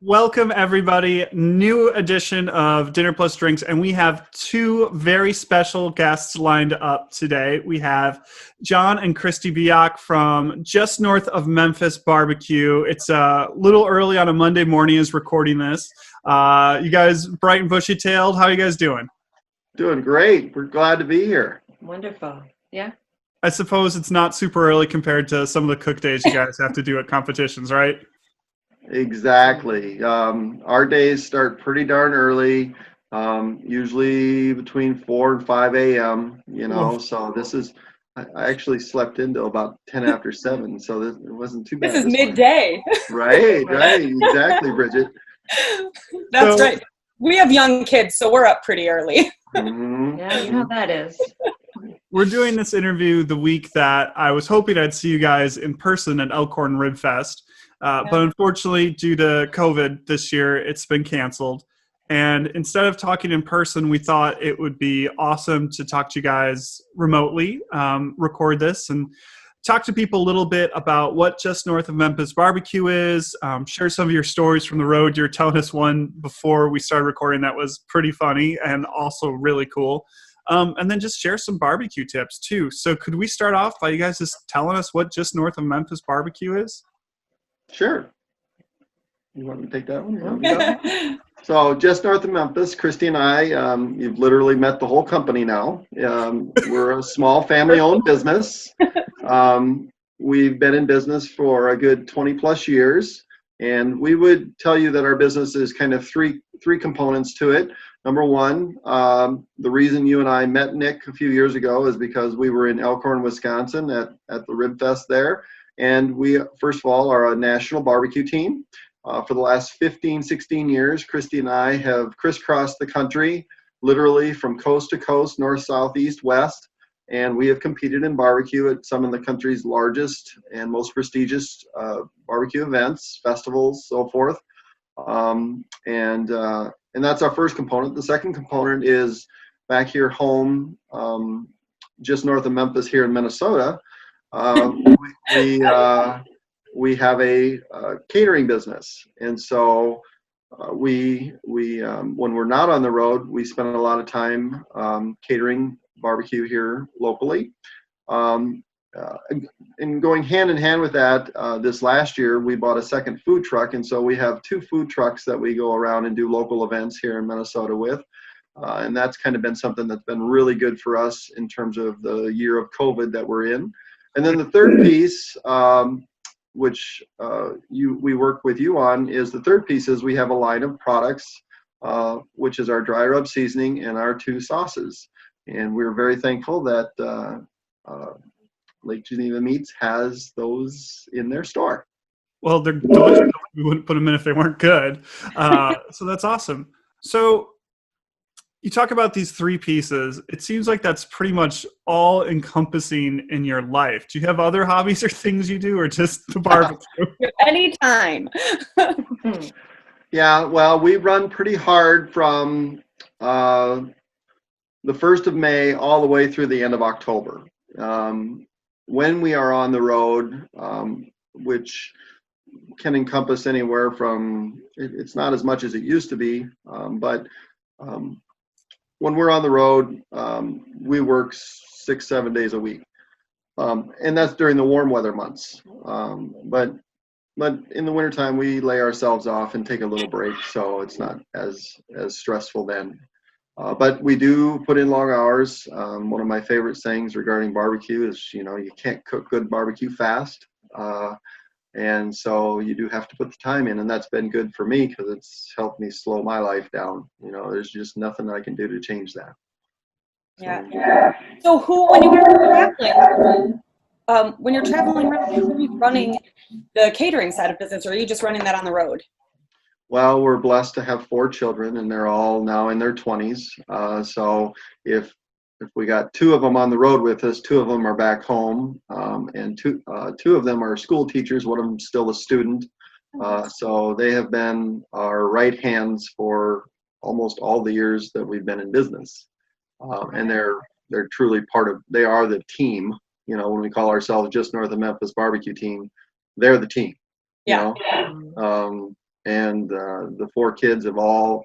Welcome, everybody. New edition of Dinner Plus Drinks, and we have two very special guests lined up today. We have John and Kristy Biak from just north of Memphis BBQ. It's a little early on a Monday morning as recording this. You guys bright and bushy-tailed. How are you guys doing? Doing great. We're glad to be here. Wonderful. Yeah. I suppose it's not super early compared to some of the cook days you guys have to do at competitions, right? Exactly. Our days start pretty darn early, usually between 4 and 5 a.m., so this is, I actually slept until about 10 after 7, so it wasn't too bad. This is midday. Right, exactly, Bridget. That's right. We have young kids, so we're up pretty early. Mm-hmm. Yeah, you know how that is. We're doing this interview the week that I was hoping I'd see you guys in person at Elkhorn Rib Fest. But unfortunately, due to COVID this year, it's been canceled. And instead of talking in person, we thought it would be awesome to talk to you guys remotely, record this, and talk to people a little bit about what just north of Memphis BBQ is, share some of your stories from the road. You were telling us one before we started recording that was pretty funny and also really cool. And then just share some barbecue tips, too. So could we start off by you guys just telling us what just north of Memphis BBQ is? Sure. You want me to take that one? So just north of Memphis, Kristy and I, you've literally met the whole company now. We're a small family-owned business. We've been in business for a good 20 plus years, and we would tell you that our business is kind of three components to it. Number one, the reason you and I met Nick a few years ago is because we were in Elkhorn, Wisconsin at the Rib Fest there. And we, first of all, are a national barbecue team. For the last 15, 16 years, Kristy and I have crisscrossed the country, literally from coast to coast, north, south, east, west. And we have competed in barbecue at some of the country's largest and most prestigious barbecue events, festivals, so forth. And that's our first component. The second component is back here home, just north of Memphis here in Minnesota. We have a catering business, and so we when we're not on the road, we spend a lot of time catering barbecue here locally. And going hand in hand with that, this last year we bought a second food truck, and so we have 2 food trucks that we go around and do local events here in Minnesota with. And that's kind of been something that's been really good for us in terms of the year of COVID that we're in. And then the third piece, which we work with you on, is the third piece is we have a line of products, which is our dry rub seasoning and our 2 sauces. And we're very thankful that Lake Geneva Meats has those in their store. Well, they're delicious. We wouldn't put them in if they weren't good. So that's awesome. So you talk about these 3 pieces. It seems like that's pretty much all encompassing in your life. Do you have other hobbies or things you do, or just the barbecue? Anytime. Yeah, well, we run pretty hard from the 1st of May all the way through the end of October. When we are on the road, which can encompass anywhere from, it's not as much as it used to be, but when we're on the road, we work 6-7 days a week, and that's during the warm weather months. But in the wintertime, we lay ourselves off and take a little break, so it's not as stressful then. But we do put in long hours. One of my favorite sayings regarding barbecue is, you can't cook good barbecue fast. And so you do have to put the time in, and that's been good for me because it's helped me slow my life down. There's just nothing I can do to change that. Yeah. So when you're traveling around, who are you running the catering side of business, or are you just running that on the road? Well, we're blessed to have 4 children, and they're all now in their 20s. So if we got 2 of them on the road with us, 2 of them are back home, and two of them are school teachers. One of them still a student. So they have been our right hands for almost all the years that we've been in business. And they're truly they are the team. When we call ourselves just north of Memphis barbecue team, they're the team. Yeah. and the 4 kids have all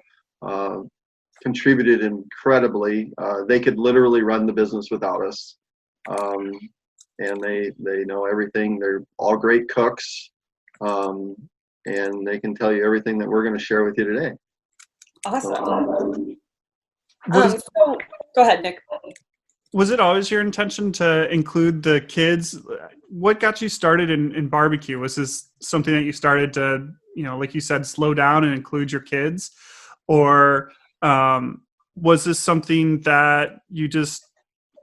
contributed incredibly. They could literally run the business without us. And they know everything. They're all great cooks. And they can tell you everything that we're going to share with you today. Awesome. So, go ahead, Nick. Was it always your intention to include the kids? What got you started in barbecue? Was this something that you started to, like you said, slow down and include your kids? Or was this something that you just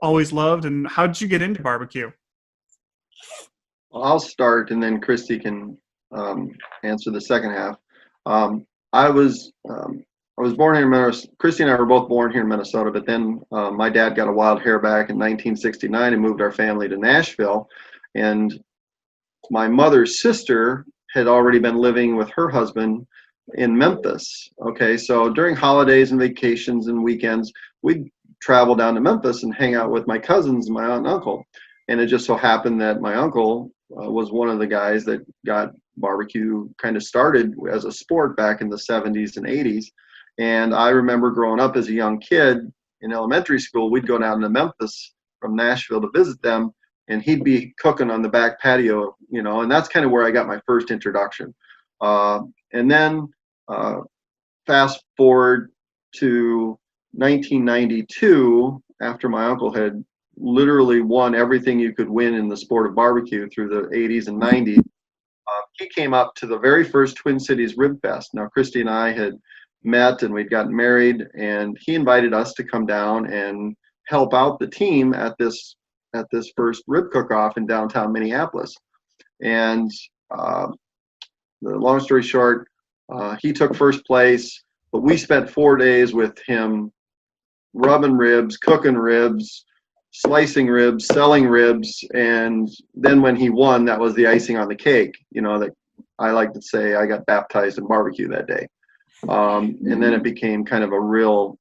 always loved? And how did you get into barbecue? Well, I'll start, and then Kristy can answer the second half. I was born here in Minnesota. Kristy and I were both born here in Minnesota, but then my dad got a wild hair back in 1969 and moved our family to Nashville. And my mother's sister had already been living with her husband in Memphis. Okay, so during holidays and vacations and weekends, we'd travel down to Memphis and hang out with my cousins and my aunt and uncle. And it just so happened that my uncle was one of the guys that got barbecue kind of started as a sport back in the 70s and 80s. And I remember growing up as a young kid in elementary school, we'd go down to Memphis from Nashville to visit them, and he'd be cooking on the back patio, and that's kind of where I got my first introduction. And then fast forward to 1992, after my uncle had literally won everything you could win in the sport of barbecue through the 80s and 90s, he came up to the very first Twin Cities Rib Fest. Now, Kristy and I had met and we'd gotten married, and he invited us to come down and help out the team at this first rib cook-off in downtown Minneapolis. And the long story short, he took first place, but we spent 4 days with him rubbing ribs, cooking ribs, slicing ribs, selling ribs, and then when he won, that was the icing on the cake. That I like to say I got baptized in barbecue that day. And then it became kind of a real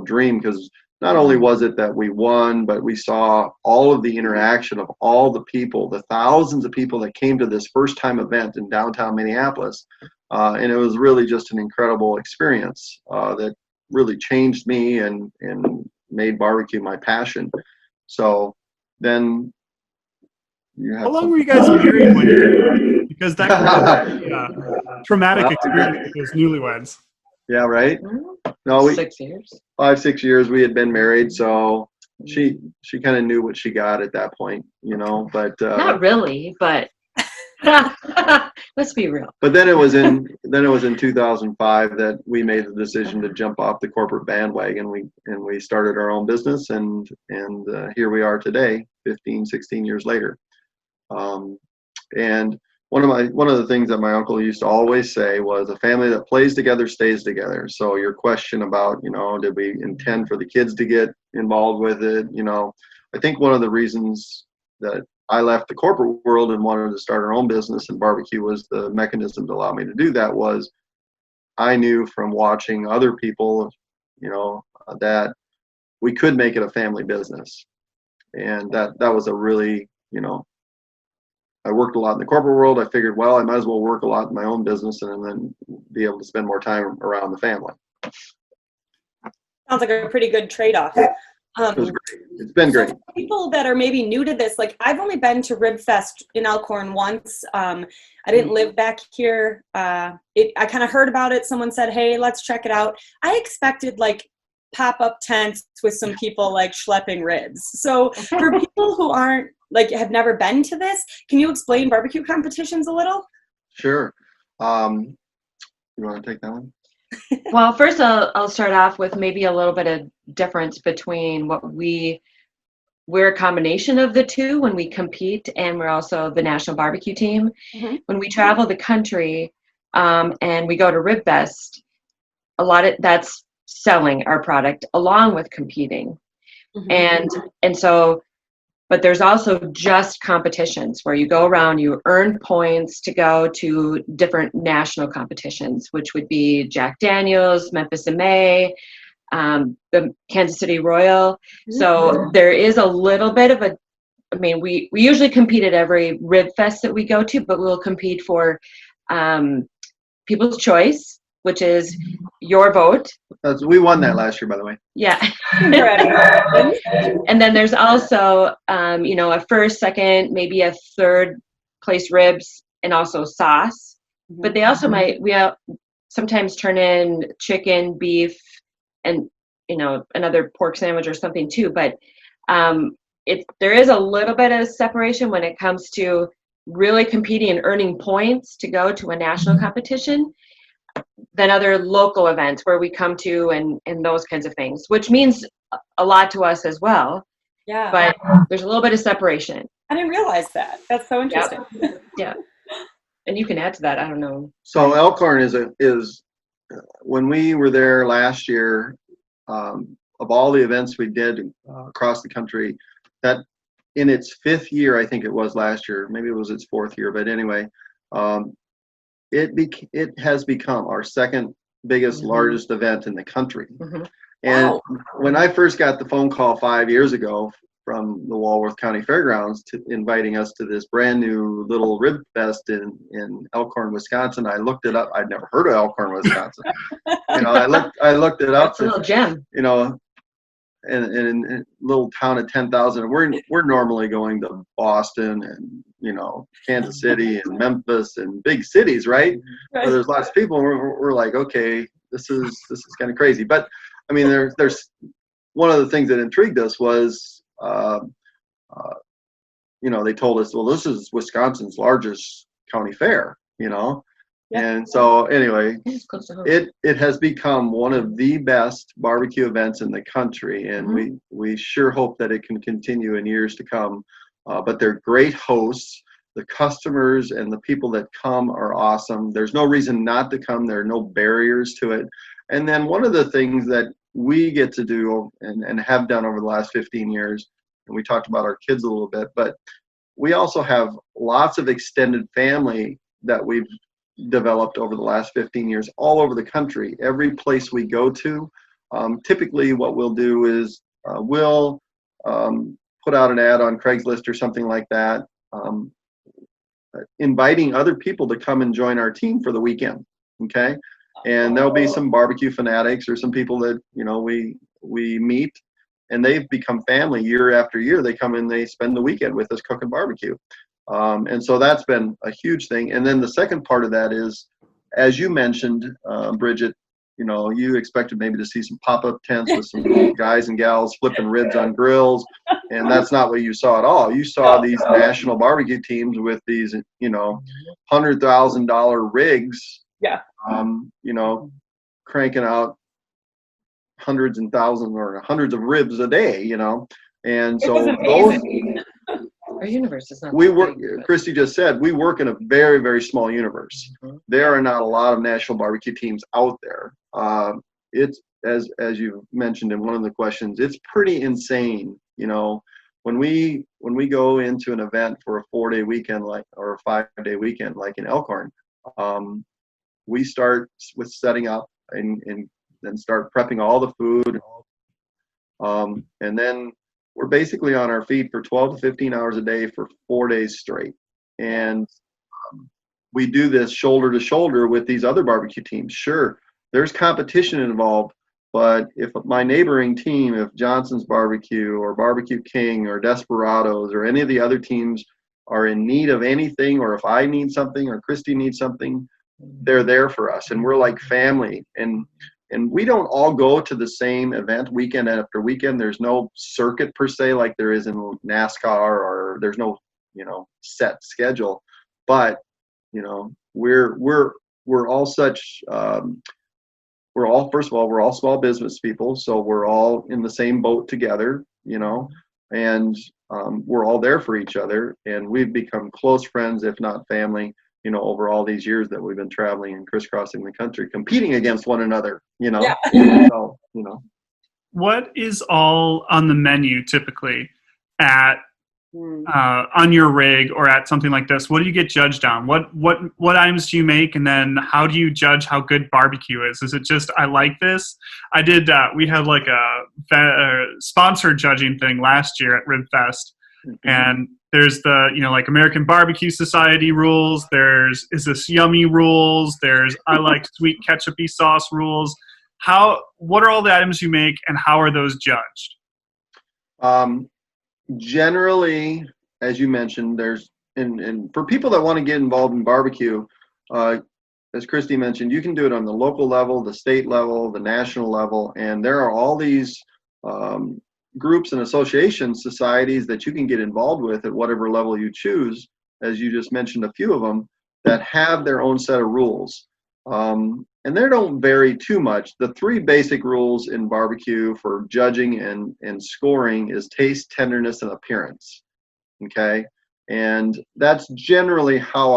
dream, because not only was it that we won, but we saw all of the interaction of all the people, the thousands of people that came to this first time event in downtown Minneapolis. And it was really just an incredible experience that really changed me and made barbecue my passion. So then how long were you guys married when you, because that could be a traumatic experience with those newlyweds. Yeah, right. No, 6 years. 5-6 years we had been married, so she kind of knew what she got at that point, but Not really, but let's be real. But then it was in 2005 that we made the decision to jump off the corporate bandwagon. We started our own business, and here we are today, 16 years later. And one of the things that my uncle used to always say was, a family that plays together stays together. So your question about, did we intend for the kids to get involved with it? I think one of the reasons that I left the corporate world and wanted to start our own business in barbecue was the mechanism to allow me to do that was I knew from watching other people, that we could make it a family business. And that was a really, I worked a lot in the corporate world. I figured, well, I might as well work a lot in my own business and then be able to spend more time around the family. Sounds like a pretty good trade-off. It was great. It's been great. So people that are maybe new to this, like I've only been to Rib Fest in Elkhorn once. I didn't live back here. I kind of heard about it. Someone said, hey, let's check it out. I expected like pop-up tents with some people like schlepping ribs. So for people who aren't have never been to this, can you explain barbecue competitions a little? Sure. You want to take that one? Well, first I'll start off with maybe a little bit of difference between what we're a combination of the two when we compete, and we're also the national barbecue team. Mm-hmm. When we travel the country and we go to Rib Fest, a lot of that's selling our product along with competing. Mm-hmm. And so, but there's also just competitions where you go around, you earn points to go to different national competitions, which would be Jack Daniels, Memphis BBQ, the Kansas City Royal. Mm-hmm. So there is a little bit of we usually compete at every Rib Fest that we go to, but we'll compete for People's Choice, which is your vote. We won that last year, by the way. Yeah. And then there's also, a first, second, maybe a third place ribs and also sauce. But they also we sometimes turn in chicken, beef, and, another pork sandwich or something too. But there is a little bit of separation when it comes to really competing and earning points to go to a national competition than other local events where we come to and those kinds of things, which means a lot to us as well. Yeah. But there's a little bit of separation. I didn't realize that. That's so interesting. Yep. Yeah. And you can add to that. I don't know. So Elkhorn is when we were there last year, of all the events we did across the country, that in its 5th year, I think it was last year, maybe it was its 4th year, but anyway, it has become our second biggest, largest event in the country. And when I first got the phone call 5 years ago from the Walworth County Fairgrounds inviting us to this brand new little rib fest in Elkhorn, Wisconsin, I looked it up. I'd never heard of Elkhorn, Wisconsin. I looked it up. It's a little gem. In a little town of 10,000. We're normally going to Boston and Kansas City and Memphis and big cities, right? Where there's lots of people. We're like, okay, this is kind of crazy. But I mean, there's one of the things that intrigued us was, they told us, well, this is Wisconsin's largest county fair, And so anyway, it has become one of the best barbecue events in the country, and we sure hope that it can continue in years to come. But they're great hosts. The customers and the people that come are awesome. There's no reason not to come. There are no barriers to it. And then one of the things that we get to do and have done over the last 15 years, and we talked about our kids a little bit, but we also have lots of extended family that we've developed over the last 15 years all over the country. Every place we go to, typically what we'll do is we'll put out an ad on Craigslist or something like that, inviting other people to come and join our team for the weekend. Okay. And there'll be some barbecue fanatics or some people that, we meet, and they've become family year after year. They come in, they spend the weekend with us cooking barbecue. And so that's been a huge thing. And then the second part of that is, as you mentioned, Bridget, you expected maybe to see some pop-up tents with some guys and gals flipping ribs on grills. And that's not what you saw at all. You saw these national barbecue teams with these, $100,000 rigs. Yeah. Cranking out hundreds and thousands or hundreds of ribs a day, And so our universe is not. Kristy just said, we work in a very, very small universe. There are not a lot of national barbecue teams out there. It's as you mentioned in one of the questions, it's pretty insane. When we go into an event for a 4-day weekend, or a 5-day weekend, like in Elkhorn, we start with setting up and then start prepping all the food. And then we're basically on our feet for 12 to 15 hours a day for 4 days straight. And we do this shoulder to shoulder with these other barbecue teams. Sure, there's competition involved, but if my neighboring team, if Johnson's Barbecue or Barbecue King or Desperados or any of the other teams are in need of anything, or if I need something or Kristy needs something, they're there for us. And we're like family. And we don't all go to the same event weekend after weekend. There's no circuit per se like there is in NASCAR, or there's no, set schedule. But, we're all such, first of all, we're all small business people. So we're all in the same boat together, and we're all there for each other. And we've become close friends, if not family, over all these years that we've been traveling and crisscrossing the country, competing against one another, Yeah. So, What is all on the menu typically at on your rig or at something like this? What do you get judged on? What items do you make, and then how do you judge how good barbecue is? Is it just, I like this? I did. We had like a sponsored judging thing last year at Rib Fest. And there's the, like American Barbecue Society rules. There's Is This Yummy rules. There's I like sweet ketchupy sauce rules. What are all the items you make, and how are those judged? Generally, as you mentioned, there's and for people that want to get involved in barbecue, as Kristy mentioned, you can do it on the local level, the state level, the national level, and there are all these groups and associations, societies that you can get involved with at whatever level you choose, as you just mentioned a few of them, that have their own set of rules. And they don't vary too much. The three basic rules in barbecue for judging and scoring is taste, tenderness, and appearance. Okay? And that's generally how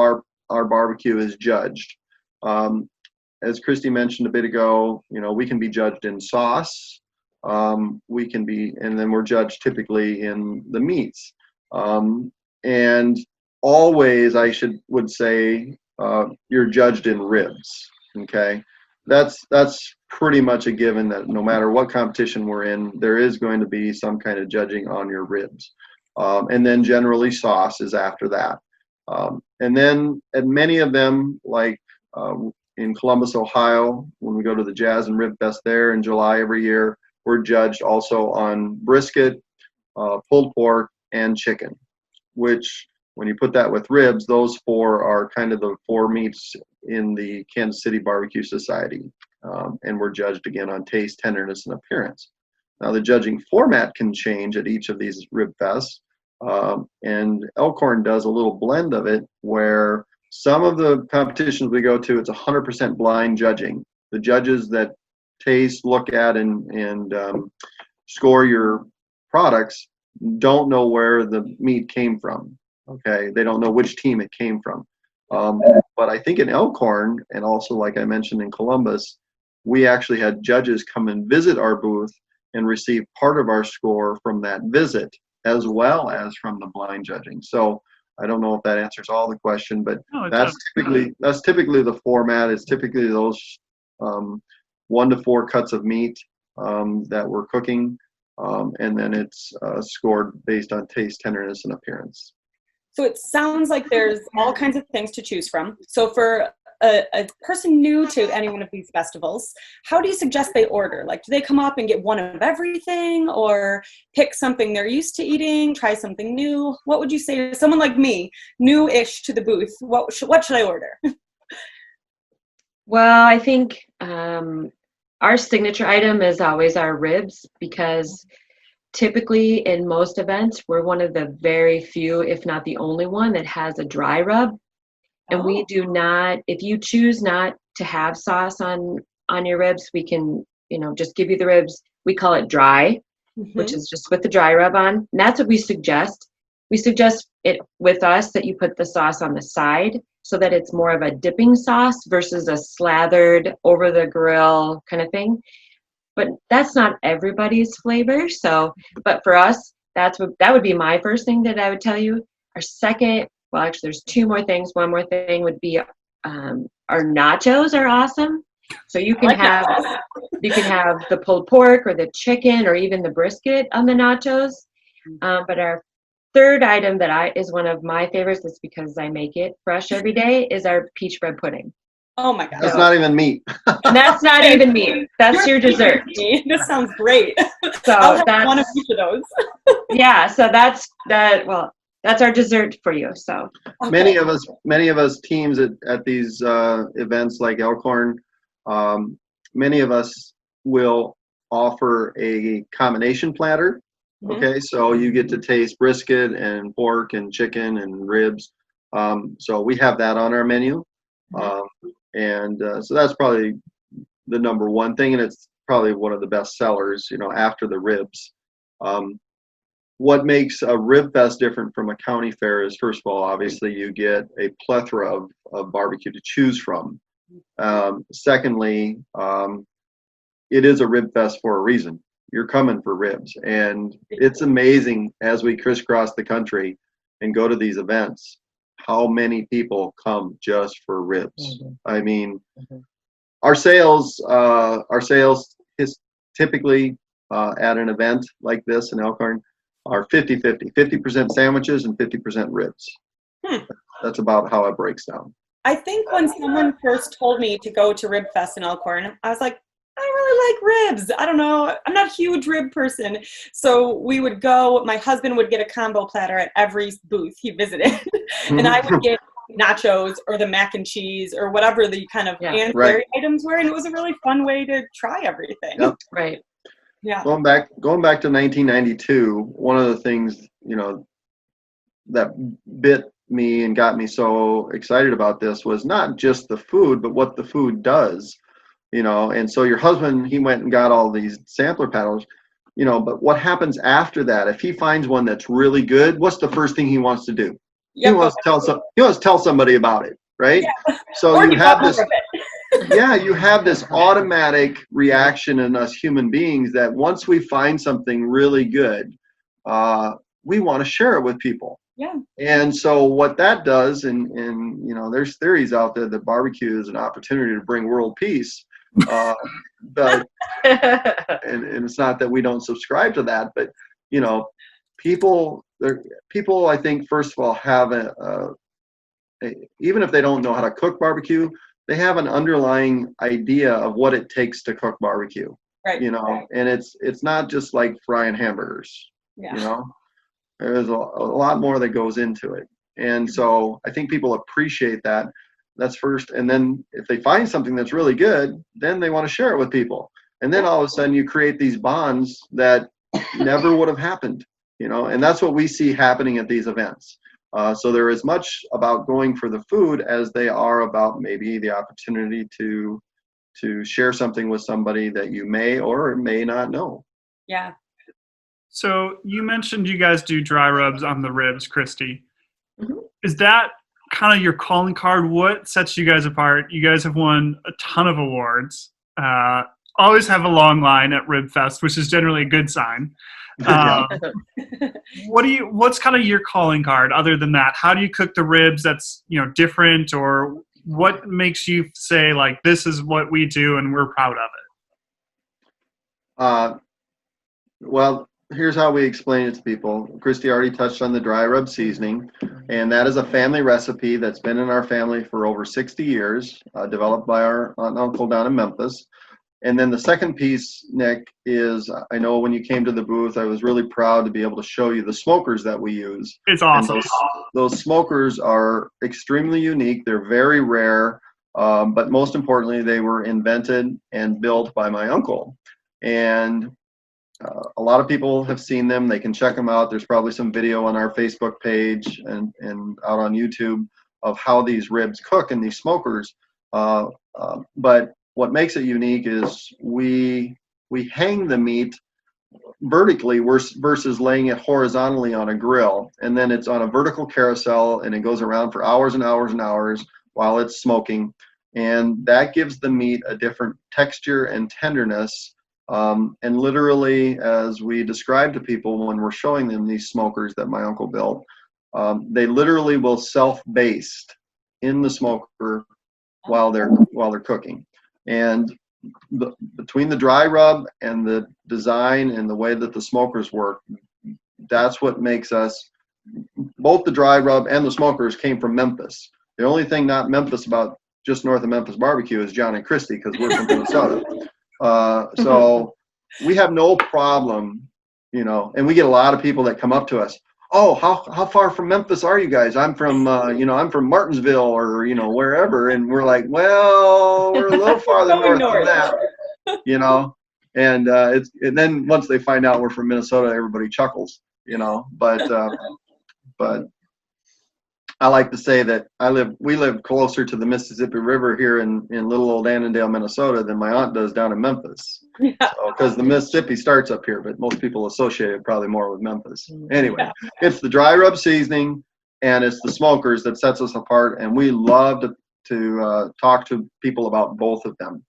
our barbecue is judged. As Kristy mentioned a bit ago, we can be judged in sauce. And then we're judged typically in the meats. And always, would say, you're judged in ribs. Okay, that's pretty much a given that no matter what competition we're in, there is going to be some kind of judging on your ribs. And then generally sauce is after that. And then at many of them, like in Columbus, Ohio, when we go to the Jazz and Rib Fest there in July every year, we're judged also on brisket, pulled pork, and chicken, which when you put that with ribs, those four are kind of the four meats in the Kansas City Barbecue Society. And we're judged again on taste, tenderness, and appearance. Now the judging format can change at each of these rib fests. And Elkhorn does a little blend of it where some of the competitions we go to, it's 100% blind judging. The judges that taste, look at, and score your products don't know where the meat came from. Okay, they don't know which team it came from. But I think in Elkhorn, and also like I mentioned in Columbus, we actually had judges come and visit our booth and receive part of our score from that visit, as well as from the blind judging. So I don't know if that answers all the question, but that's typically the format. Is typically those 1 to 4 cuts of meat that we're cooking, and then it's scored based on taste, tenderness, and appearance. So it sounds like there's all kinds of things to choose from. So for a person new to any one of these festivals, how do you suggest they order? Like, do they come up and get one of everything, or pick something they're used to eating, try something new? What would you say to someone like me, new-ish to the booth? What should I order? Well, I think our signature item is always our ribs, because typically in most events, we're one of the very few, if not the only one, that has a dry rub. And we do not, if you choose not to have sauce on your ribs, we can, just give you the ribs. We call it dry, which is just with the dry rub on. And that's what we suggest. We suggest it with us that you put the sauce on the side so that it's more of a dipping sauce versus a slathered over the grill kind of thing. But that's not everybody's flavor. So, but for us, that would be my first thing that I would tell you. Our second, well, actually, there's 2 more things. One more thing would be our nachos are awesome. So you can have the pulled pork or the chicken or even the brisket on the nachos. But our third item that is one of my favorites, is because I make it fresh every day, is our peach bread pudding. Oh my God. That's not even meat. That's not even meat. That's your dessert. This sounds great. So I'll have one of each of those. Yeah, so that's our dessert for you. So many of us teams at these events like Elkhorn, many of us will offer a combination platter. Okay, so you get to taste brisket and pork and chicken and ribs. So we have that on our menu. So that's probably the number one thing, and it's probably one of the best sellers, after the ribs. What makes a Rib Fest different from a county fair is, first of all, obviously you get a plethora of barbecue to choose from. Secondly, it is a Rib Fest for a reason. You're coming for ribs, and it's amazing as we crisscross the country and go to these events, how many people come just for ribs. I mean, our sales is typically at an event like this in Elkhorn, are 50-50, 50% sandwiches and 50% ribs. That's about how it breaks down. I think when someone first told me to go to Rib Fest in Elkhorn, I was like, I don't really like ribs. I don't know. I'm not a huge rib person. So we would go, my husband would get a combo platter at every booth he visited. And I would get nachos or the mac and cheese or whatever the kind of ancillary items were. And it was a really fun way to try everything. Yep. Right. Yeah. Going back to 1992, one of the things, that bit me and got me so excited about this was not just the food, but what the food does, and so your husband, he went and got all these sampler paddles, but what happens after that? If he finds one that's really good, what's the first thing he wants to do? He wants to tell somebody about it, right? Yeah. So you have this, you have this automatic reaction in us human beings that once we find something really good, we want to share it with people. Yeah. And so what that does, and there's theories out there that barbecue is an opportunity to bring world peace. But and it's not that we don't subscribe to that, but people I think first of all have even if they don't know how to cook barbecue, they have an underlying idea of what it takes to cook barbecue. Right. And it's not just like frying hamburgers. Yeah. There's a lot more that goes into it. And so I think people appreciate that. That's first. And then if they find something that's really good, then they want to share it with people. And then all of a sudden you create these bonds that never would have happened, and that's what we see happening at these events. So they're as much about going for the food as they are about maybe the opportunity to share something with somebody that you may or may not know. Yeah. So you mentioned you guys do dry rubs on the ribs, Kristy. Mm-hmm. Is that kind of your calling card? What sets you guys apart? You guys have won a ton of awards. Always have a long line at Rib Fest, which is generally a good sign. What's kind of your calling card other than that? How do you cook the ribs that's, different, or what makes you say like, this is what we do and we're proud of it? Well, here's how we explain it to people. Kristy already touched on the dry rub seasoning, and that is a family recipe that's been in our family for over 60 years, developed by our aunt and uncle down in Memphis. And then the second piece, Nick, is I know when you came to the booth, I was really proud to be able to show you the smokers that we use. It's awesome. And those smokers are extremely unique. They're very rare, but most importantly, they were invented and built by my uncle. And a lot of people have seen them. They can check them out. There's probably some video on our Facebook page and out on YouTube of how these ribs cook in these smokers. But what makes it unique is we hang the meat vertically versus laying it horizontally on a grill. And then it's on a vertical carousel and it goes around for hours and hours and hours while it's smoking. And that gives the meat a different texture and tenderness. And literally, as we describe to people when we're showing them these smokers that my uncle built, they literally will self-baste in the smoker while they're cooking. And between the dry rub and the design and the way that the smokers work, that's what makes us. Both the dry rub and the smokers came from Memphis. The only thing not Memphis about just north of Memphis barbecue is John and Kristy, because we're from Minnesota. So we have no problem, and we get a lot of people that come up to us. Oh, how far from Memphis are you guys? I'm from, I'm from Martinsville or, wherever. And we're like, well, we're a little farther north than that, and then once they find out we're from Minnesota, everybody chuckles, but I like to say that we live closer to the Mississippi River here in little old Annandale, Minnesota than my aunt does down in Memphis. Yeah. Because the Mississippi starts up here, but most people associate it probably more with Memphis. Anyway, It's the dry rub seasoning and it's the smokers that sets us apart, and we love to talk to people about both of them.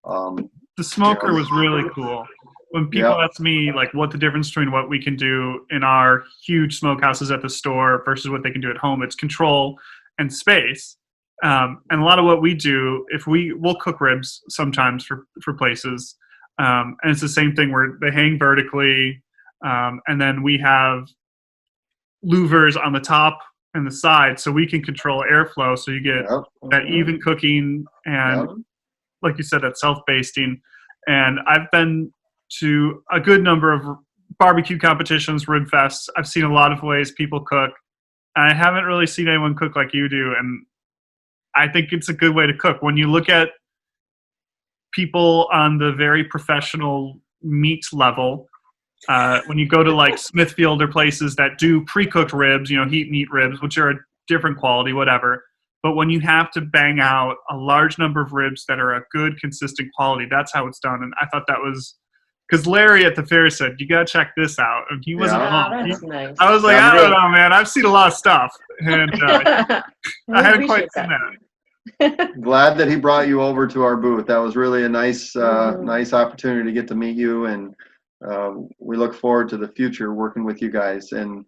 The smoker was really cool. When people ask me like what the difference between what we can do in our huge smokehouses at the store versus what they can do at home, it's control and space. And a lot of what we do, we'll cook ribs sometimes for places, and it's the same thing where they hang vertically. And then we have louvers on the top and the side, so we can control airflow, so you get that even cooking and, like you said, that self-basting. And I've been to a good number of barbecue competitions, rib fests. I've seen a lot of ways people cook, and I haven't really seen anyone cook like you do. And I think it's a good way to cook. When you look at people on the very professional meat level, when you go to like Smithfield or places that do pre-cooked ribs, heat and eat ribs, which are a different quality, whatever. But when you have to bang out a large number of ribs that are a good, consistent quality, that's how it's done. And I thought that was, because Larry at the fair said, you got to check this out. And he wasn't wrong. Nice. I was like, I don't know, man. I've seen a lot of stuff. And I hadn't quite seen that. Glad that he brought you over to our booth. That was really a nice opportunity to get to meet you. And we look forward to the future working with you guys. And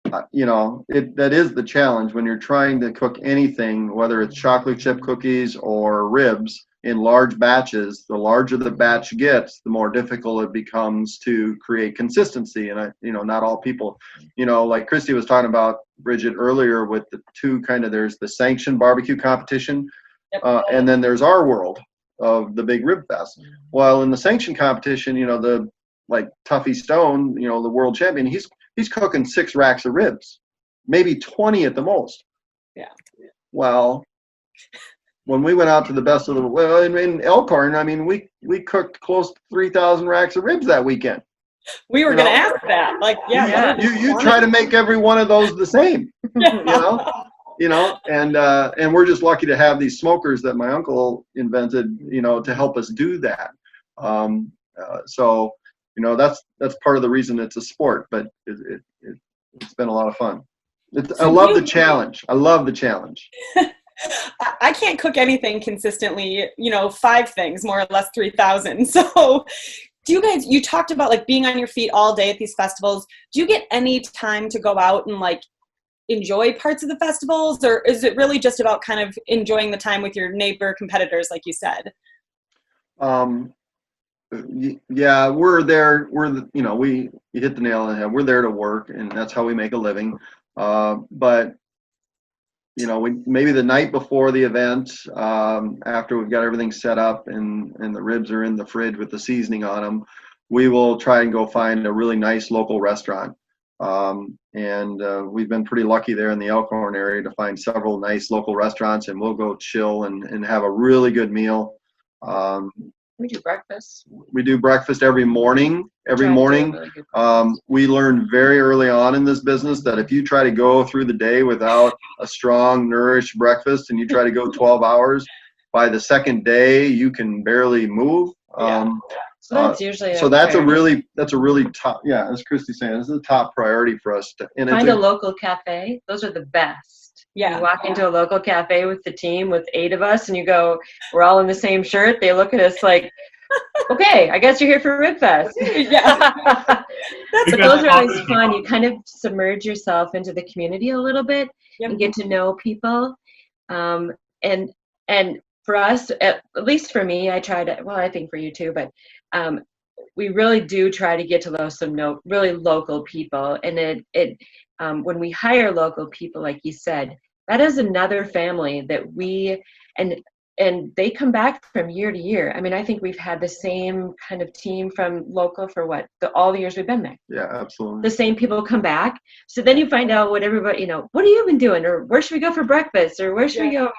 that is the challenge when you're trying to cook anything, whether it's chocolate chip cookies or ribs in large batches. The larger the batch gets, the more difficult it becomes to create consistency. And not all people, like Kristy was talking about, Bridget, earlier, with the two there's the sanctioned barbecue competition, and then there's our world of the big rib fest. Well, in the sanctioned competition, Tuffy Stone, the world champion, he's cooking 6 racks of ribs, maybe 20 at the most. Yeah. Well, when we went out to the best of the in Elkhorn, we cooked close to 3,000 racks of ribs that weekend. We were going to ask that. You try to make every one of those the same. And we're just lucky to have these smokers that my uncle invented, to help us do that. So that's part of the reason it's a sport, but it's been a lot of fun. I love the challenge. I can't cook anything consistently, 5 things, more or less 3,000. So you talked about being on your feet all day at these festivals. Do you get any time to go out and enjoy parts of the festivals, or is it really just about kind of enjoying the time with your neighbor competitors, like you said? Yeah, we're there. You hit the nail on the head. We're there to work, and that's how we make a living. But maybe the night before the event, after we've got everything set up and the ribs are in the fridge with the seasoning on them, we will try and go find a really nice local restaurant. And we've been pretty lucky there in the Elkhorn area to find several nice local restaurants, and we'll go chill and have a really good meal. We do breakfast. We do breakfast every morning. We learned very early on in this business that if you try to go through the day without a strong, nourished breakfast, and you try to go 12 hours, by the second day you can barely move. So that's usually that's a really top. Yeah, as Kristy's saying, this is a top priority for us to find a local cafe. Those are the best. Yeah. You walk into a local cafe with the team, with 8 of us, and you go, we're all in the same shirt. They look at us like, okay, I guess you're here for Rib Fest. Yeah. But those are always fun. You kind of submerge yourself into the community a little bit and get to know people. And for us, at least for me, I think for you too, but we really do try to get to know some really local people. And when we hire local people, like you said, that is another family that and they come back from year to year. I think we've had the same kind of team from local for all the years we've been there. Yeah, absolutely. The same people come back. So then you find out what everybody, what have you been doing? Or where should we go for breakfast? Or where should we go,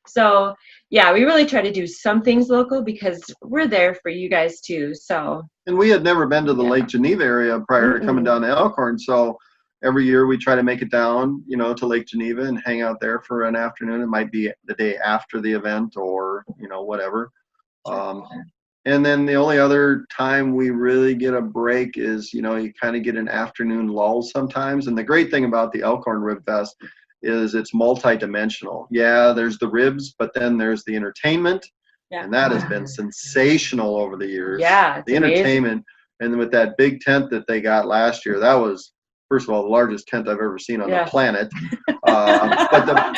So, yeah, we really try to do some things local because we're there for you guys too. So. And we had never been to the Lake Geneva area prior to coming down to Elkhorn. So every year we try to make it down, to Lake Geneva and hang out there for an afternoon. It might be the day after the event or, whatever. And then the only other time we really get a break is, you kind of get an afternoon lull sometimes. And the great thing about the Elkhorn Rib Fest is it's multi-dimensional. Yeah, there's the ribs, but then there's the entertainment. Yeah. And that has been sensational over the years. Yeah. The entertainment. And with that big tent that they got last year, that was, first of all, the largest tent I've ever seen on the planet. But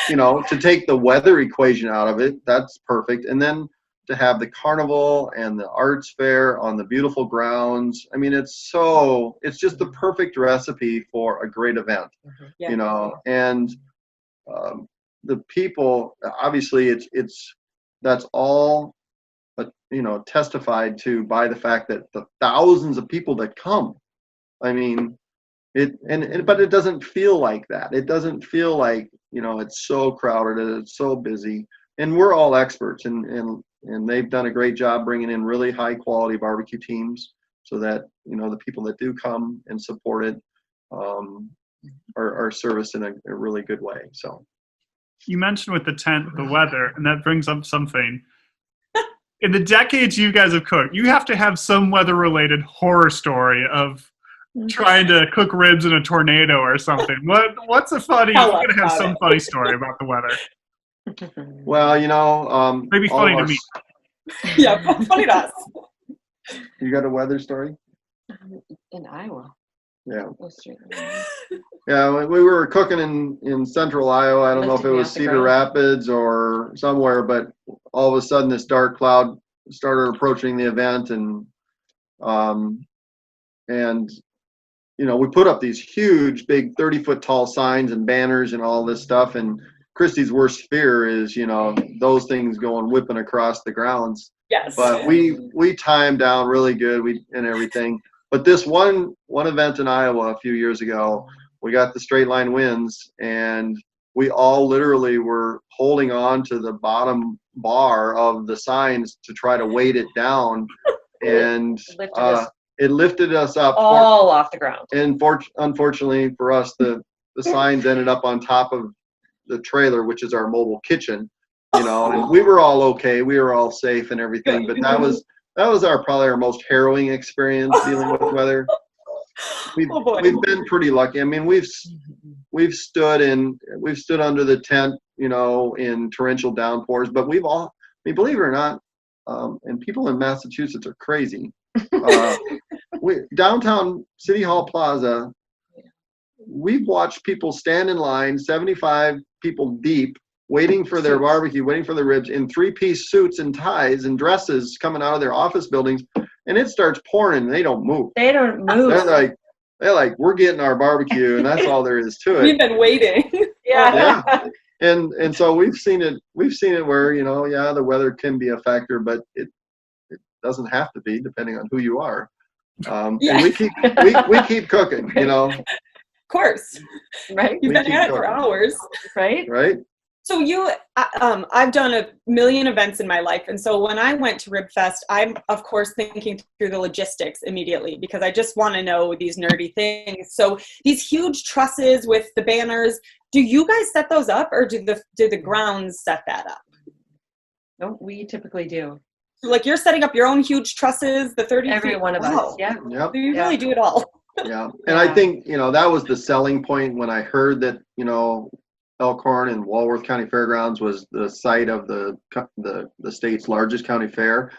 to take the weather equation out of it, that's perfect. And then to have the carnival and the arts fair on the beautiful grounds. I mean, it's just the perfect recipe for a great event, Yeah. you know, and the people, obviously that's all, you know, testified to by the fact that the thousands of people that come. I mean, but it doesn't feel like that. It doesn't feel like, you know, it's so crowded and it's so busy. And we're all experts, and they've done a great job bringing in really high quality barbecue teams, so that, you know, the people that do come and support it are serviced in a really good way. So You mentioned with the tent, the weather, and that brings up something. In the decades you guys have cooked, you have to have some weather-related horror story of trying to cook ribs in a tornado or something. What's a funny? You're gonna have some funny story about the weather. well, you know, Maybe funny to me. Yeah, funny to us. You got a weather story? In Iowa. Yeah. Go straight. Yeah, we were cooking in central Iowa. I don't know if it was Cedar Rapids or somewhere, but all of a sudden this dark cloud started approaching the event, and you know, we put up these huge, big 30-foot tall signs and banners and all this stuff. And Kristy's worst fear is, you know, those things going whipping across the grounds. Yes. But we timed down really good, and everything. But this one event in Iowa a few years ago, we got the straight line winds, and we all literally were holding on to the bottom bar of the signs to try to weight it down, and it lifted us up all off the ground. And unfortunately for us, the signs ended up on top of the trailer, which is our mobile kitchen, you know, and we were all okay. We were all safe and everything, but that was probably our most harrowing experience dealing with weather. We've been pretty lucky. I mean, we've stood under the tent, you know, in torrential downpours, but believe it or not, and people in Massachusetts are crazy. Downtown City Hall Plaza, we've watched people stand in line, 75 people deep, waiting for their barbecue, waiting for the ribs, in 3-piece suits and ties and dresses coming out of their office buildings, and it starts pouring and they don't move. They're like, we're getting our barbecue, and that's all there is to it. We've been waiting. Yeah. And so we've seen it where, you know, yeah, the weather can be a factor, but it doesn't have to be, depending on who you are. And we keep cooking, you know. Of course. Right. You've been at it for hours. Right. So I've done a million events in my life. And so when I went to RibFest, I'm, of course, thinking through the logistics immediately, because I just want to know these nerdy things. So these huge trusses with the banners, do you guys set those up, or do the grounds set that up? No, we typically do. Like, you're setting up your own huge trusses, the 30 Every feet. one of us. Yeah. Yep. So you really do it all. Yeah. And I think, you know, that was the selling point when I heard that, you know, Elkhorn and Walworth County Fairgrounds was the site of the state's largest county fair.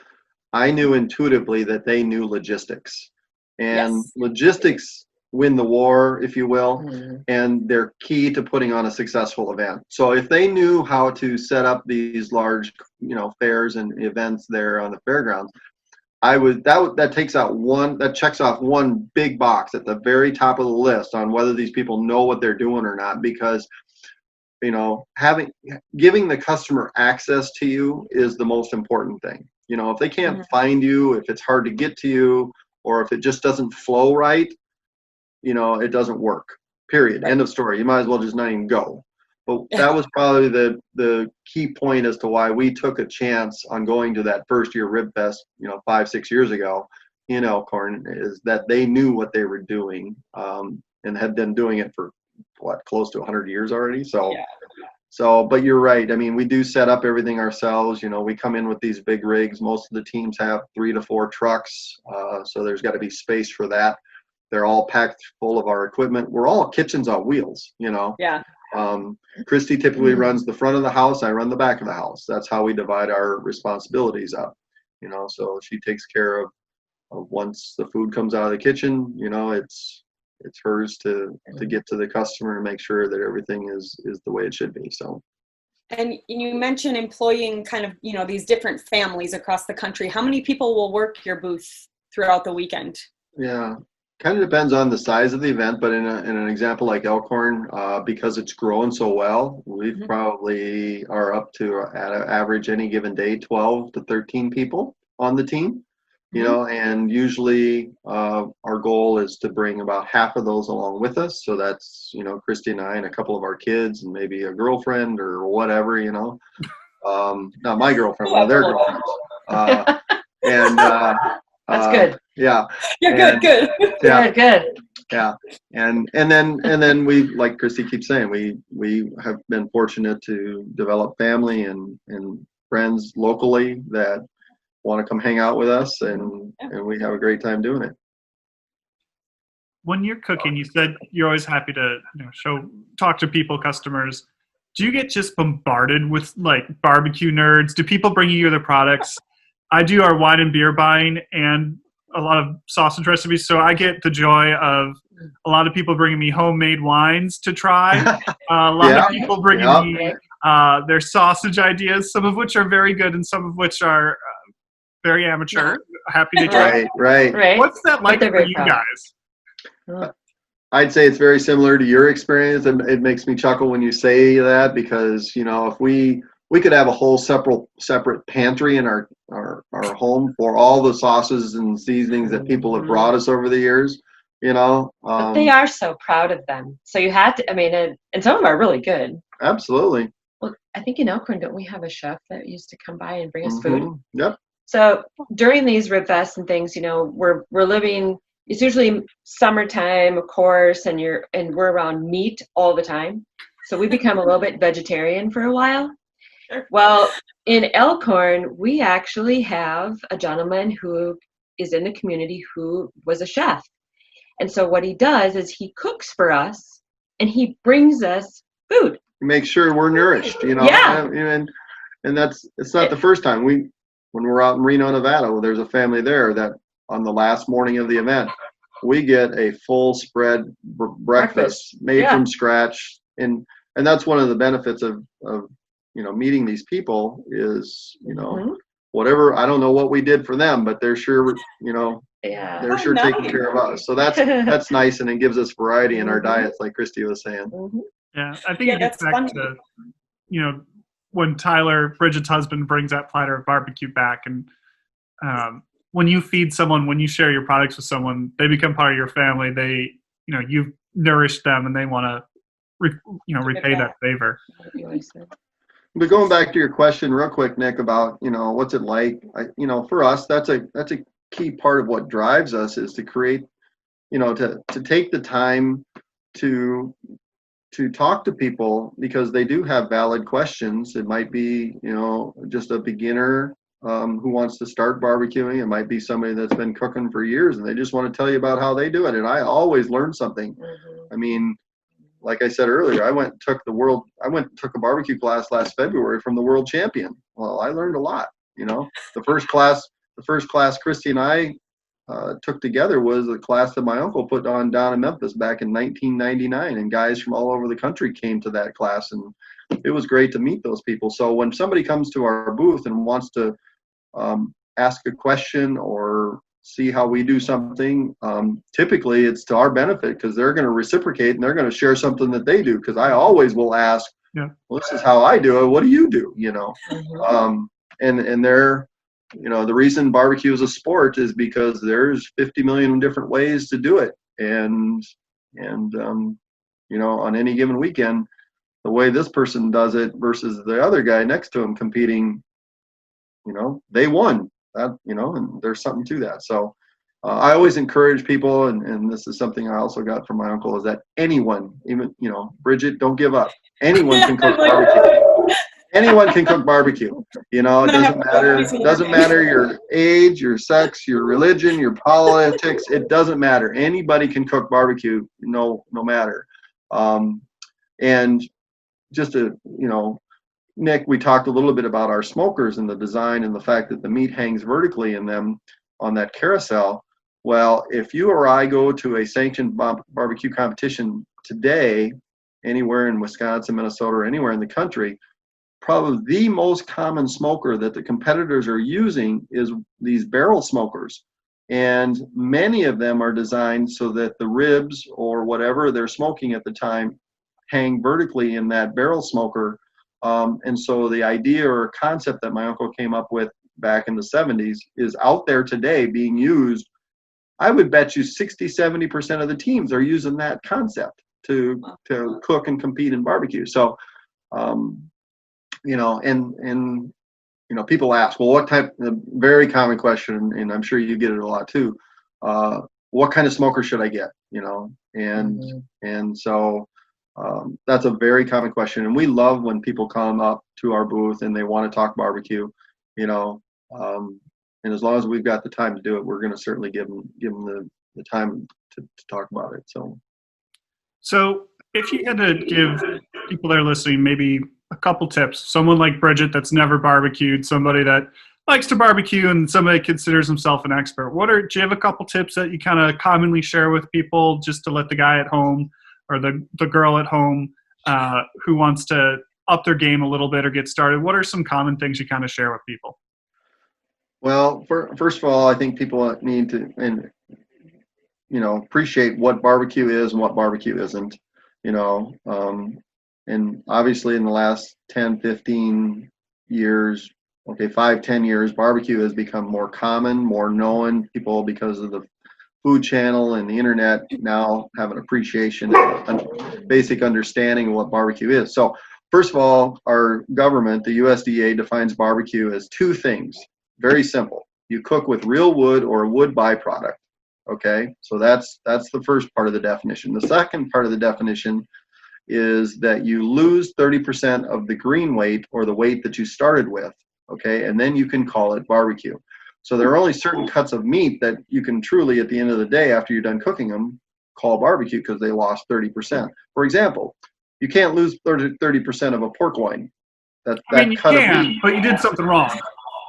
I knew intuitively that they knew logistics, and logistics win the war, if you will, and they're key to putting on a successful event. So if they knew how to set up these large, you know, fairs and events there on the fairgrounds, that checks off one big box at the very top of the list on whether these people know what they're doing or not, because, you know, giving the customer access to you is the most important thing. You know, if they can't find you, if it's hard to get to you, or if it just doesn't flow right, you know, it doesn't work, period. End of story. You might as well just not even go. But that was probably the key point as to why we took a chance on going to that first year RibFest, you know, 5-6 years ago in Elkhorn, is that they knew what they were doing, and had been doing it for close to 100 years already. So, but you're right. I mean, we do set up everything ourselves. You know, we come in with these big rigs. Most of the teams have 3 to 4 trucks. So there's got to be space for that. They're all packed full of our equipment. We're all kitchens on wheels, you know. Yeah. Kristy typically runs the front of the house. I run the back of the house. That's how we divide our responsibilities up, you know. So she takes care of once the food comes out of the kitchen, you know, it's hers to get to the customer and make sure that everything is the way it should be. So And you mentioned employing kind of, these different families across the country. How many people will work your booth throughout the weekend? Yeah, kind of depends on the size of the event, but in an example like Elkhorn, because it's grown so well, we probably are up to at an average any given day 12 to 13 people on the team. And usually our goal is to bring about half of those along with us. So that's, Kristy and I and a couple of our kids and maybe a girlfriend or whatever, not my girlfriend, one of their girlfriends. That's good. Yeah. You're good. Yeah. Good. Yeah. And then we, like Kristy keeps saying, we have been fortunate to develop family and friends locally that want to come hang out with us, and we have a great time doing it. When you're cooking, you said you're always happy to talk to people, customers. Do you get just bombarded with like barbecue nerds? Do people bring you their products? I do our wine and beer buying and a lot of sausage recipes, so I get the joy of a lot of people bringing me homemade wines to try. A lot of people bringing me their sausage ideas, some of which are very good and some of which are very amateur. Happy to try. Right. What's that like for you guys? I'd say it's very similar to your experience, and it makes me chuckle when you say that, because if we could have a whole separate pantry in our home for all the sauces and seasonings that people have brought us over the years. But they are so proud of them. So you had to. I mean, and some of them are really good. Absolutely. Well, I think in Elkhorn, don't we have a chef that used to come by and bring us food? Yep. So during these rib fests and things, we're living. It's usually summertime, of course, and we're around meat all the time. So we become a little bit vegetarian for a while. Sure. Well, in Elkhorn, we actually have a gentleman who is in the community who was a chef. And so what he does is he cooks for us and he brings us food. Make sure we're nourished, Yeah. And it's not the first time. When we're out in Reno, Nevada, there's a family there that on the last morning of the event, we get a full spread breakfast made from scratch. And that's one of the benefits of meeting these people is, whatever, I don't know what we did for them, but they're sure, they're sure taking care of us. So that's nice. And it gives us variety in our diets, like Kristy was saying. Yeah. I think it gets back to, when Tyler, Bridget's husband, brings that platter of barbecue back, and when you feed someone, when you share your products with someone, they become part of your family. They, you've nourished them, and they want to, repay that favor. But going back to your question real quick, Nick, about, what's it like? For us, that's a key part of what drives us, is to create, to take the time to talk to people, because they do have valid questions. It might be, just a beginner who wants to start barbecuing. It might be somebody that's been cooking for years and they just want to tell you about how they do it. And I always learn something. I mean, like I said earlier, I went and took a barbecue class last February from the world champion. Well, I learned a lot. The first class Kristy and I took together was a class that my uncle put on down in Memphis back in 1999, and guys from all over the country came to that class, and it was great to meet those people. So when somebody comes to our booth and wants to ask a question or see how we do something, typically it's to our benefit, because they're going to reciprocate and they're going to share something that they do, because I always will ask, well, this is how I do it, what do you do? And they're, the reason barbecue is a sport is because there's 50 million different ways to do it. And on any given weekend, the way this person does it versus the other guy next to him competing, they won that, and there's something to that. So I always encourage people, and this is something I also got from my uncle, is that anyone, even, Bridget, don't give up. Anyone can cook barbecue. Anyone can cook barbecue. It doesn't matter your age, your sex, your religion, your politics. It doesn't matter. Anybody can cook barbecue, no matter. And just to, Nick, we talked a little bit about our smokers and the design and the fact that the meat hangs vertically in them on that carousel. Well, if you or I go to a sanctioned barbecue competition today, anywhere in Wisconsin, Minnesota, or anywhere in the country, probably the most common smoker that the competitors are using is these barrel smokers. And many of them are designed so that the ribs or whatever they're smoking at the time hang vertically in that barrel smoker. And so the idea or concept that my uncle came up with back in the 70s is out there today being used. I would bet you 60-70% of the teams are using that concept to cook and compete in barbecue. So, you know, and you know, people ask, well, what type? A very common question, and I'm sure you get it a lot too. What kind of smoker should I get? You know, and so that's a very common question, and we love when people come up to our booth and they want to talk barbecue. You know, and as long as we've got the time to do it, we're going to certainly give them the time to talk about it. So if you had to give people that are listening maybe a couple tips, someone like Bridget that's never barbecued, somebody that likes to barbecue, and somebody considers himself an expert, do you have a couple tips that you kind of commonly share with people just to let the guy at home or the girl at home who wants to up their game a little bit or get started? What are some common things you kind of share with people? Well, first of all, I think people need to, and you know, appreciate what barbecue is and what barbecue isn't. You know, and obviously in the last 10, 15 years, 5-10 years, barbecue has become more common, more known. People, because of the Food Channel and the internet, now have an appreciation and basic understanding of what barbecue is. So first of all, our government, the USDA, defines barbecue as two things. Very simple. You cook with real wood or a wood byproduct. Okay, so that's the first part of the definition. The second part of the definition is that you lose 30% of the green weight or the weight that you started with. Okay, and then you can call it barbecue. So there are only certain cuts of meat that you can truly, at the end of the day, after you're done cooking them, call barbecue because they lost 30%. For example, you can't lose 30% of a pork loin. You can, but you did something wrong.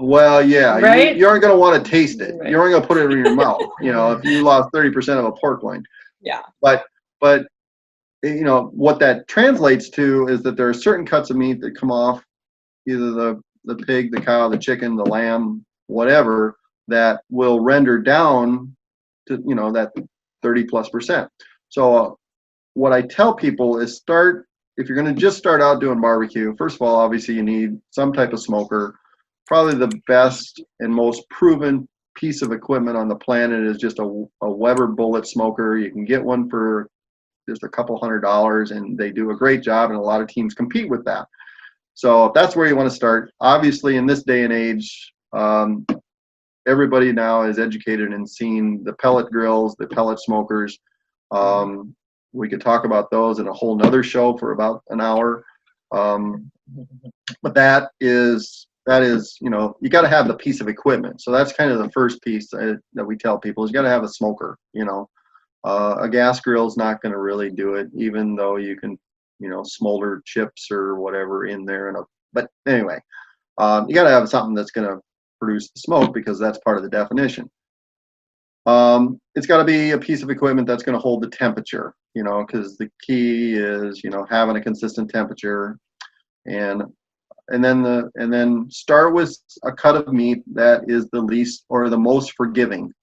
Well, yeah, right? you aren't going to want to taste it. Right. You aren't going to put it in your mouth, you know, if you lost 30% of a pork loin. Yeah. But you know, what that translates to is that there are certain cuts of meat that come off either the pig, the cow, the chicken, the lamb, whatever, that will render down to, you know, that 30+%. So what I tell people is if you're going to just start out doing barbecue, first of all, obviously you need some type of smoker. Probably the best and most proven piece of equipment on the planet is just a Weber bullet smoker. You can get one for just a couple $100, and they do a great job, and a lot of teams compete with that. So if that's where you want to start, obviously in this day and age, everybody now is educated and seen the pellet grills, the pellet smokers. We could talk about those in a whole nother show for about an hour. But that is, you know, you got to have the piece of equipment. So that's kind of the first piece that we tell people is you got to have a smoker, you know. A gas grill is not going to really do it, even though you can, you know, smolder chips or whatever in there. But anyway, you got to have something that's going to produce the smoke because that's part of the definition. It's got to be a piece of equipment that's going to hold the temperature, you know, because the key is, you know, having a consistent temperature, and then start with a cut of meat that is the least or the most forgiving.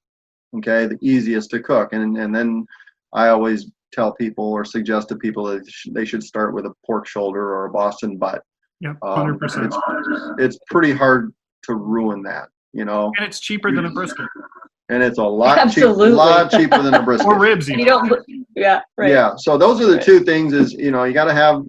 Okay, the easiest to cook, and then I always tell people or suggest to people that they should start with a pork shoulder or a Boston butt. Yeah, 100%. It's pretty hard to ruin that, you know. And it's cheaper than a brisket. And it's a lot cheaper than a brisket. Or ribs. And you don't. Yeah. Right. Yeah. So those are the two things. Is, you know, you got to have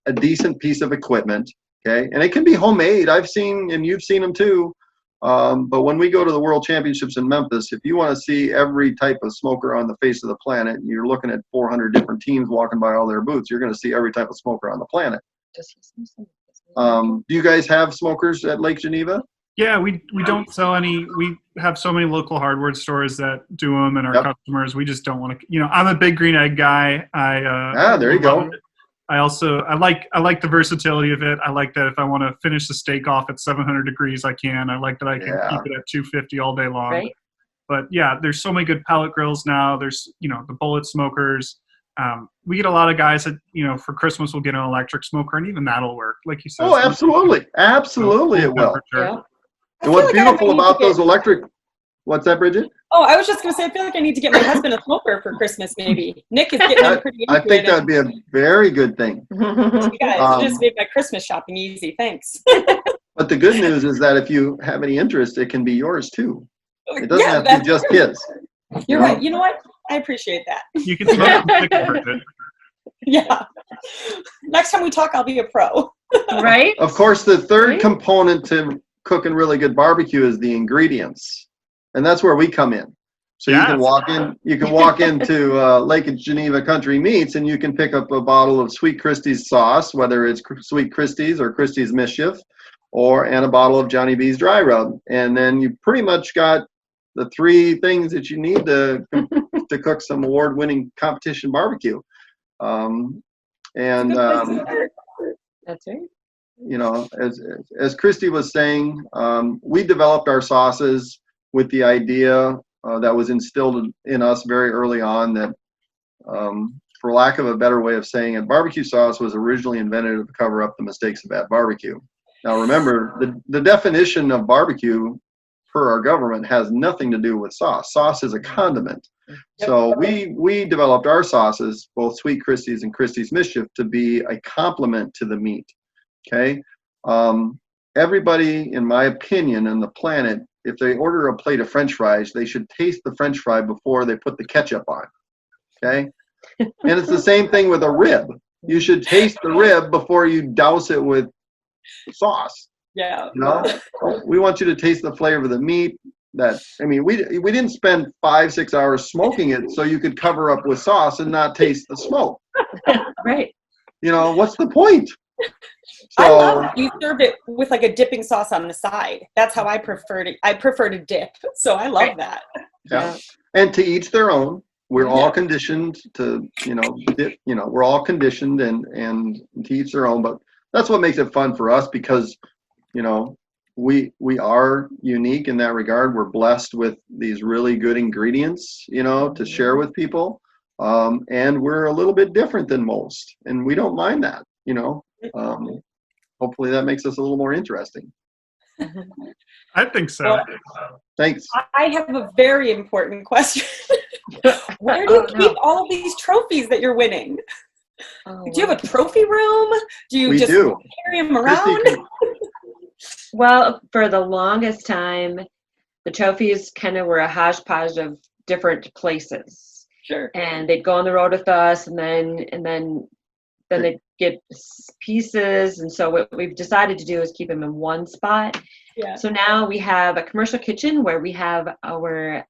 a decent piece of equipment. Okay, and it can be homemade. I've seen, and you've seen them too. But when we go to the World Championships in Memphis, if you want to see every type of smoker on the face of the planet, and you're looking at 400 different teams walking by all their booths, you're going to see every type of smoker on the planet. Do you guys have smokers at Lake Geneva? Yeah, we don't sell any. We have so many local hardware stores that do them, and our customers, we just don't want to. You know, I'm a big green egg guy. There you go. I like the versatility of it. I like that if I want to finish the steak off at 700 degrees, I can. I like that I can keep it at 250 all day long. Right. But yeah, there's so many good pellet grills now. There's, you know, the bullet smokers. we get a lot of guys that, for Christmas we'll get an electric smoker, and even that'll work, like you said. Oh, absolutely. Absolutely it will. Yeah. And what's beautiful about those electric, what's that, Bridget? Oh, I was just going to say, I feel like I need to get my husband a smoker for Christmas, maybe. Nick is getting them pretty I think that would be a very good thing. You guys just made my Christmas shopping easy. Thanks. But the good news is that if you have any interest, it can be yours too. It doesn't have to be just his. You're right. You know what? I appreciate that. You can smoke Bridget. Yeah. Next time we talk, I'll be a pro. Right? Of course, the third component to cooking really good barbecue is the ingredients. And that's where we come in. So you can walk into Lake Geneva Country Meats and you can pick up a bottle of Sweet Kristy's sauce, whether it's Sweet Kristy's or Kristy's Mischief, and a bottle of Johnny B's Dry Rub. And then you pretty much got the three things that you need to cook some award-winning competition barbecue. That's right. As Kristy was saying, we developed our sauces with the idea that was instilled in us very early on that, for lack of a better way of saying it, barbecue sauce was originally invented to cover up the mistakes of bad barbecue. Now remember, the definition of barbecue per our government has nothing to do with sauce. Sauce is a condiment. So we developed our sauces, both Sweet Kristy's and Kristy's Mischief, to be a complement to the meat. Okay? Everybody, in my opinion, on the planet, if they order a plate of French fries, they should taste the French fry before they put the ketchup on. Okay? And it's the same thing with a rib. You should taste the rib before you douse it with sauce. Yeah. We want you to taste the flavor of the meat. We didn't spend 5-6 hours smoking it so you could cover up with sauce and not taste the smoke. Right. What's the point? So, I love that you serve it with like a dipping sauce on the side. That's how I prefer to. I prefer to dip. So I love that. Yeah. And to each their own. We're all conditioned to, dip, we're all conditioned and to each their own. But that's what makes it fun for us because, we are unique in that regard. We're blessed with these really good ingredients, to share with people. And we're a little bit different than most. And we don't mind that, Hopefully that makes us a little more interesting. I think so. Well, thanks. I have a very important question. Where do you keep all of these trophies that you're winning? Do you have a trophy room? Do you carry them around? Well, for the longest time, the trophies kind of were a hodgepodge of different places. Sure. And they'd go on the road with us, and then they'd get pieces. And so what we've decided to do is keep them in one spot. Yeah. So now we have a commercial kitchen where we have our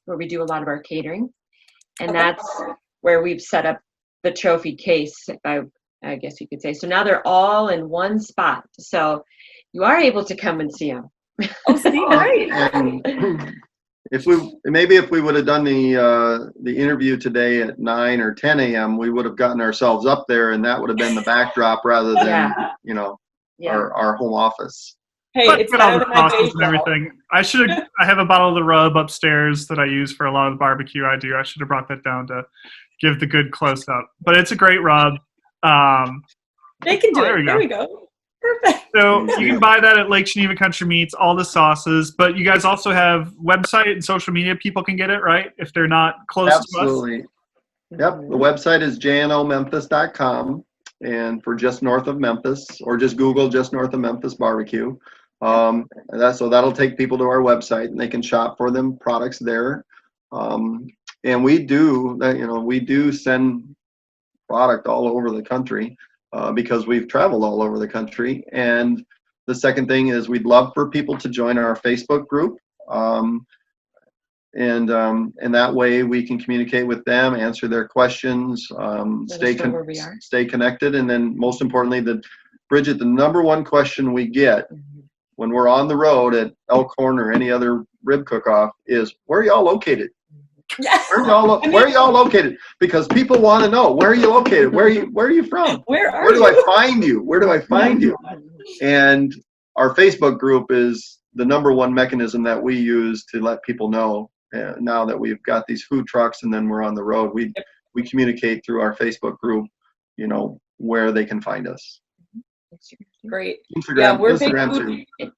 where we do a lot of our catering, and that's where we've set up the trophy case, I guess you could say. So now they're all in one spot. So you are able to come and see them. Oh, see, great. If we would have done the interview today at 9 or 10 a.m., we would have gotten ourselves up there, and that would have been the backdrop rather than our home office. Hey, but it's all better the than my sauces day and job. everything. I have a bottle of the rub upstairs that I use for a lot of the barbecue I do. I should have brought that down to give the good close up. But it's a great rub. They can do it. There We go. Perfect. So you can buy that at Lake Geneva Country Meats, all the sauces. But you guys also have website and social media. People can get it, right? If they're not close to us. Absolutely. Yep. The website is jnomemphis.com, and for just north of Memphis, or just Google just north of Memphis barbecue. So that'll take people to our website, and they can shop for them products there. And we do send product all over the country because we've traveled all over the country. And the second thing is we'd love for people to join our Facebook group. And that way we can communicate with them, answer their questions, stay connected. And then most importantly, Bridget, the number one question we get when we're on the road at Elkhorn or any other rib cook-off is, where are y'all located? Yeah. Where are y'all located? Because people want to know, where are you located? Where are you from? Where do I find you? Where do I find you? And our Facebook group is the number one mechanism that we use to let people know. Now that we've got these food trucks and then we're on the road, we we communicate through our Facebook group, where they can find us. Great. Instagram, we're Instagram big too.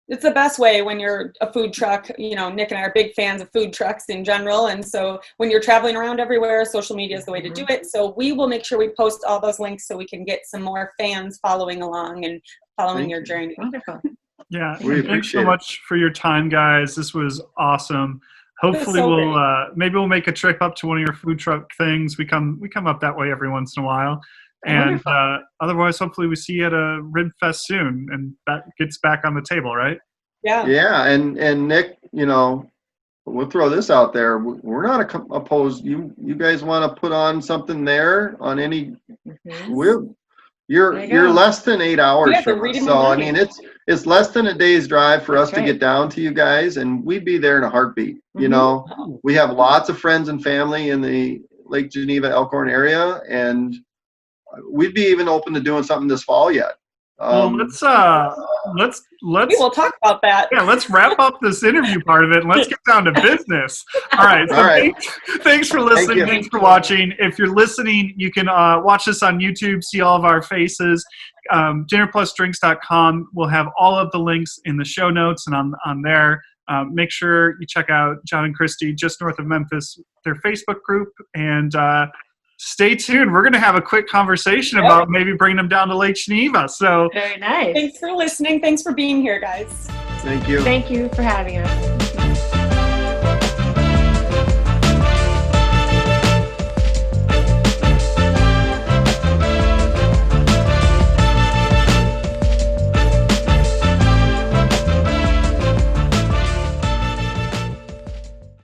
It's the best way when you're a food truck. Nick and I are big fans of food trucks in general. And so when you're traveling around everywhere, social media is the way to do it. So we will make sure we post all those links so we can get some more fans following along and following your journey. Wonderful. Yeah. We Thanks so appreciate much for your time, guys. This was awesome. Hopefully maybe we'll make a trip up to one of your food truck things. We come up that way every once in a while. And otherwise, hopefully we see you at a Rib Fest soon, and that gets back on the table, right? Yeah. Yeah, and Nick, we'll throw this out there. We're not opposed. You guys want to put on something there on any? You're less than 8 hours from us, so I mean it's less than a day's drive for us to get down to you guys, and we'd be there in a heartbeat. We have lots of friends and family in the Lake Geneva Elkhorn area, and we'd be even open to doing something this fall yet. Well, let's we will talk about that. Yeah, let's wrap up this interview part of it and let's get down to business. All right. So thanks for listening. Thanks for watching. If you're listening, you can watch us on YouTube, see all of our faces. dinnerplusdrinks.com will have all of the links in the show notes and on there. Make sure you check out John and Kristy just north of Memphis, their Facebook group, and stay tuned. We're going to have a quick conversation about maybe bringing them down to Lake Geneva. So very nice. Thanks for listening. Thanks for being here, guys. Thank you. Thank you for having us.